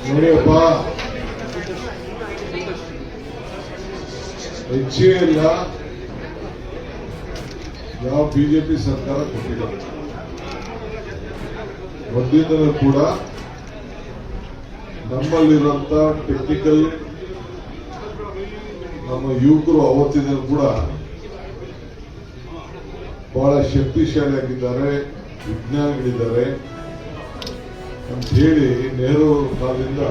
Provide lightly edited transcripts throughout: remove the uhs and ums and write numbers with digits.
ನೋಡಿಯಪ್ಪ, ಹೆಚ್ಚೇ ಇಲ್ಲ ಯಾವ ಬಿಜೆಪಿ ಸರ್ಕಾರ ಕೊಟ್ಟಿಲ್ಲ. ಮೊದಲಿಂದಲೂ ಕೂಡ ನಮ್ಮಲ್ಲಿರುವಂತ ಟೆಕ್ನಿಕಲ್ ನಮ್ಮ ಯುವಕರು ಅವತ್ತಿನ ಕೂಡ ಬಹಳ ಶಕ್ತಿಶಾಲಿಯಾಗಿದ್ದಾರೆ, ವಿಜ್ಞಾನಿಗಳಿದ್ದಾರೆ ಅಂತ ಹೇಳಿ ನೆಹರು ಕಾಲದಿಂದ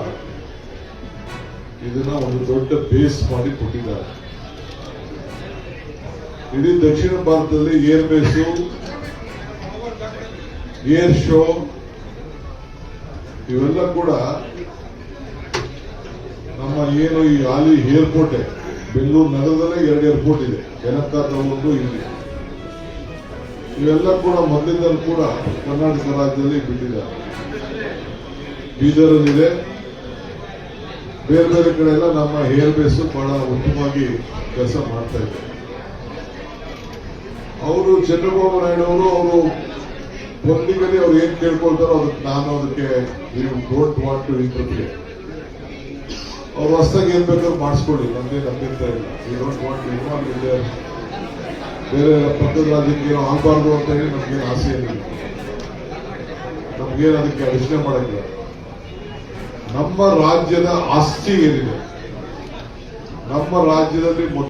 ಇದನ್ನ ಒಂದು ದೊಡ್ಡ ಬೇಸ್ ಮಾಡಿ ಕೊಟ್ಟಿದ್ದಾರೆ. ಇಡೀ ದಕ್ಷಿಣ ಭಾರತದಲ್ಲಿ ಏರ್ ಬೇಸು, ಏರ್ ಶೋ ಇವೆಲ್ಲ ಕೂಡ ನಮ್ಮ ಏನು ಈ ಹಾಲಿ ಏರ್ಪೋರ್ಟ್ ಬೆಂಗಳೂರು ನಗರದಲ್ಲೇ 2 ಏರ್ಪೋರ್ಟ್ ಇದೆ, ಯಲಹಂಕದ ಒಂದು ಇಲ್ಲಿ. ಇವೆಲ್ಲ ಕೂಡ ಮೊದಲಿಂದಲೂ ಕೂಡ ಕರ್ನಾಟಕ ರಾಜ್ಯದಲ್ಲಿ ಬಿಟ್ಟಿದ್ದಾರೆ. ಬೀದರಲ್ಲಿದೆ, ಬೇರೆ ಬೇರೆ ಕಡೆ ಎಲ್ಲ ನಮ್ಮ ಏರ್ ಬೇಸು ಬಹಳ ಉತ್ತಮವಾಗಿ ಕೆಲಸ ಮಾಡ್ತಾ ಇದ್ದಾರೆ. ಅವರು ಚಂದ್ರಬಾಬು ನಾಯ್ಡು ಅವರು ಪೊಲಿಟಿಕಲಿ ಅವ್ರು ಏನ್ ಕೇಳ್ಕೊಳ್ತಾರೋ ಅದಕ್ಕೆ ನಾನು ಅದಕ್ಕೆ ಡೋಂಟ್ ವಾಂಟ್ ಟು ಇಂಟರ್ಫಿಯರ್. ಅವ್ರು ಹೊಸದಾಗಿ ಏನ್ ಬೇಕಾದ್ರೂ ಮಾಡಿಸ್ಕೊಳ್ಳಿ, ನಮ್ಗೆ ನಂಬಿರ್ತಾ ಇಲ್ಲ. ಈ ಡೋಂಟ್ ವಾಂಟ್ ಟು ಇನ್ವಾಲ್ವ್ ಇದೆ. ಬೇರೆ ಪಕ್ಕದ ರಾಜ್ಯಕ್ಕೆ ಏನೋ ಆಗಬಾರ್ದು ಅಂತ ಹೇಳಿ ನಮ್ಗೇನು ಆಸೆ ಏನಿಲ್ಲ, ನಮ್ಗೇನು ಅದಕ್ಕೆ ಯೋಚನೆ ಮಾಡಂಗಿಲ್ಲ. ನಮ್ಮ ರಾಜ್ಯದ ಆಸ್ತಿ ಏನಿದೆ, ನಮ್ಮ ರಾಜ್ಯದಲ್ಲಿ